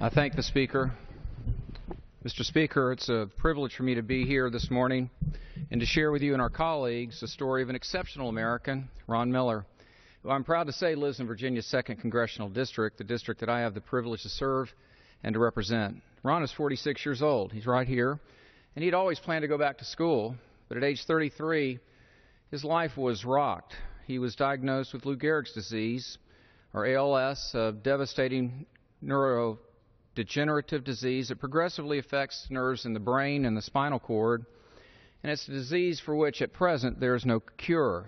I thank the Speaker. Mr. Speaker, it's a privilege for me to be here this morning and to share with you and our colleagues the story of an exceptional American, Ron Miller, who I'm proud to say lives in Virginia's 2nd Congressional District, the district that I have the privilege to serve and to represent. Ron is 46 years old. He's right here, and he'd always planned to go back to school, but at age 33, his life was rocked. He was diagnosed with Lou Gehrig's disease, or ALS, a devastating neurodegenerative disease that progressively affects nerves in the brain and the spinal cord, and it's a disease for which at present there is no cure.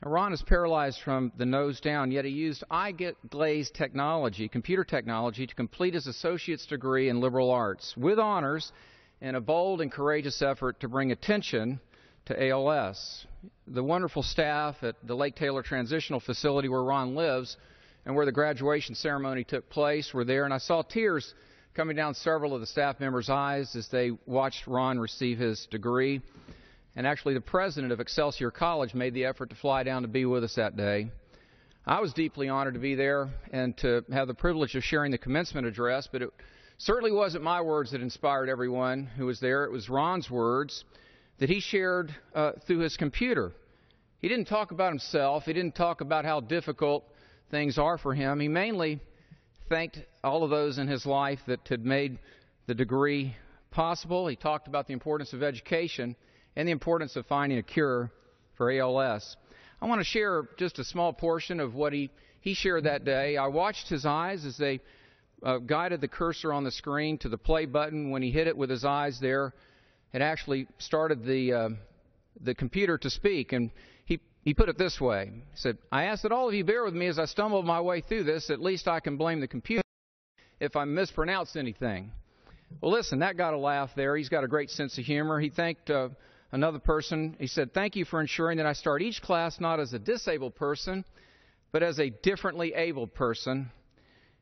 Now, Ron is paralyzed from the nose down, yet he used eye-glaze technology, computer technology, to complete his associate's degree in liberal arts with honors in a bold and courageous effort to bring attention to ALS. The wonderful staff at the Lake Taylor Transitional Facility where Ron lives and where the graduation ceremony took place were there, and I saw tears coming down several of the staff members' eyes as they watched Ron receive his degree. And actually, the president of Excelsior College made the effort to fly down to be with us that day. I was deeply honored to be there and to have the privilege of sharing the commencement address, but it certainly wasn't my words that inspired everyone who was there. It was Ron's words that he shared through his computer. He didn't talk about himself. He didn't talk about how difficult things are for him. He mainly thanked all of those in his life that had made the degree possible. He talked about the importance of education and the importance of finding a cure for ALS. I want to share just a small portion of what he shared that day. I watched his eyes as they guided the cursor on the screen to the play button. When he hit it with his eyes there, it actually started the computer to speak, and he put it this way. He said, "I ask that all of you bear with me as I stumble my way through this. At least I can blame the computer if I mispronounce anything." Well, listen, that got a laugh there. He's got a great sense of humor. He thanked another person. He said, "Thank you for ensuring that I start each class not as a disabled person, but as a differently abled person."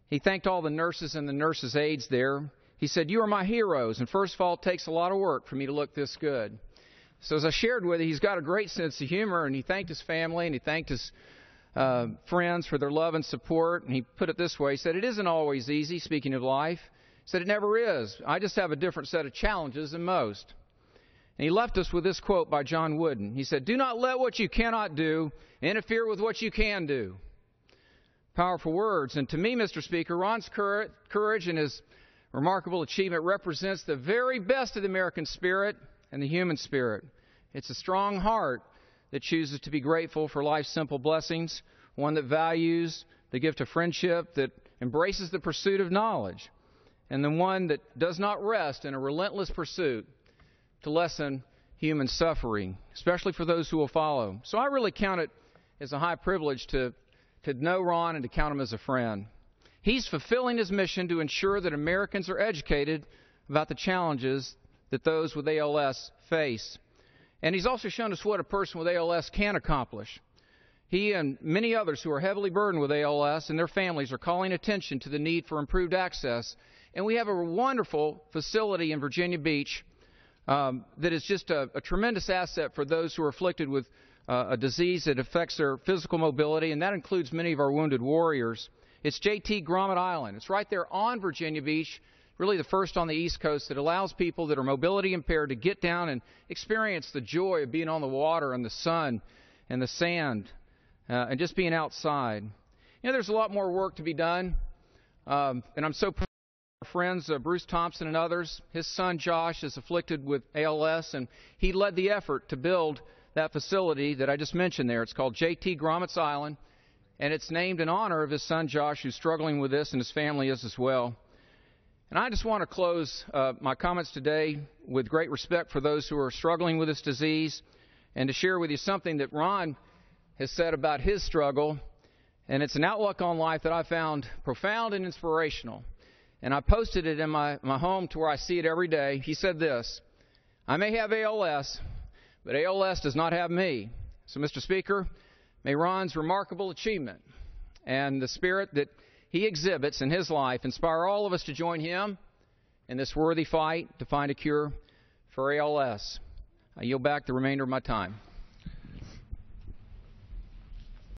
He thanked all the nurses and the nurses' aides there. He said, "You are my heroes, and first of all, it takes a lot of work for me to look this good." So as I shared with you, he's got a great sense of humor, and he thanked his family, and he thanked his friends for their love and support. And he put it this way. He said, "It isn't always easy, speaking of life." He said, "It never is. I just have a different set of challenges than most." And he left us with this quote by John Wooden. He said, "Do not let what you cannot do interfere with what you can do." Powerful words. And to me, Mr. Speaker, Ron's courage and his remarkable achievement represents the very best of the American spirit and the human spirit. It's a strong heart that chooses to be grateful for life's simple blessings, one that values the gift of friendship, that embraces the pursuit of knowledge, and the one that does not rest in a relentless pursuit to lessen human suffering, especially for those who will follow. So I really count it as a high privilege to know Ron and to count him as a friend. He's fulfilling his mission to ensure that Americans are educated about the challenges that those with ALS face. And he's also shown us what a person with ALS can accomplish. He and many others who are heavily burdened with ALS and their families are calling attention to the need for improved access. And we have a wonderful facility in Virginia Beach that is just a tremendous asset for those who are afflicted with a disease that affects their physical mobility, and that includes many of our wounded warriors. It's J.T. Grommet Island. It's right there on Virginia Beach, really the first on the East Coast, that allows people that are mobility impaired to get down and experience the joy of being on the water and the sun and the sand and just being outside. You know, there's a lot more work to be done, and I'm so proud of our friends, Bruce Thompson and others. His son Josh is afflicted with ALS, and he led the effort to build that facility that I just mentioned there. It's called J.T. Grommet's Island, and it's named in honor of his son Josh, who's struggling with this, and his family is as well. And I just want to close my comments today with great respect for those who are struggling with this disease, and to share with you something that Ron has said about his struggle. And it's an outlook on life that I found profound and inspirational. And I posted it in my home to where I see it every day. He said this: "I may have ALS, but ALS does not have me." So, Mr. Speaker, may Ron's remarkable achievement and the spirit that he exhibits in his life inspire all of us to join him in this worthy fight to find a cure for ALS. I yield back the remainder of my time.